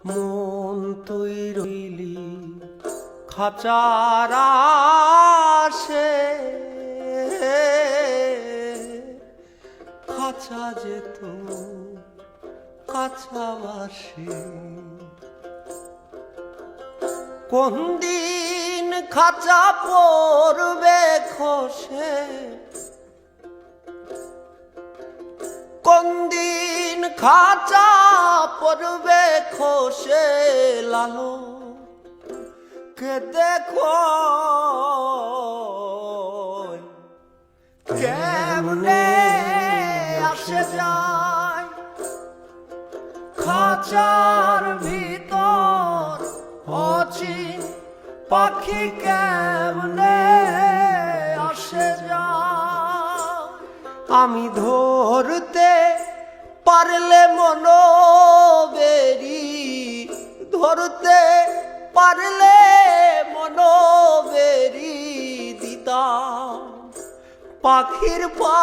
মন তুই রইলি খাঁচার আশে, খাঁচা যেত কাছাবাসে। কোন দিন খাঁচা পড়বে খসে, কোন দিন খাঁচা পড়বে খসে, লালো কে দেখো কেমনে আসে যায় খাঁচার ভিতর অচিন পাখি কেমনে আসে যায়। আমি ধরতে পারলে মনোবেরি, ধরতে পারলে মনোবেরি দিতাম পাখির পা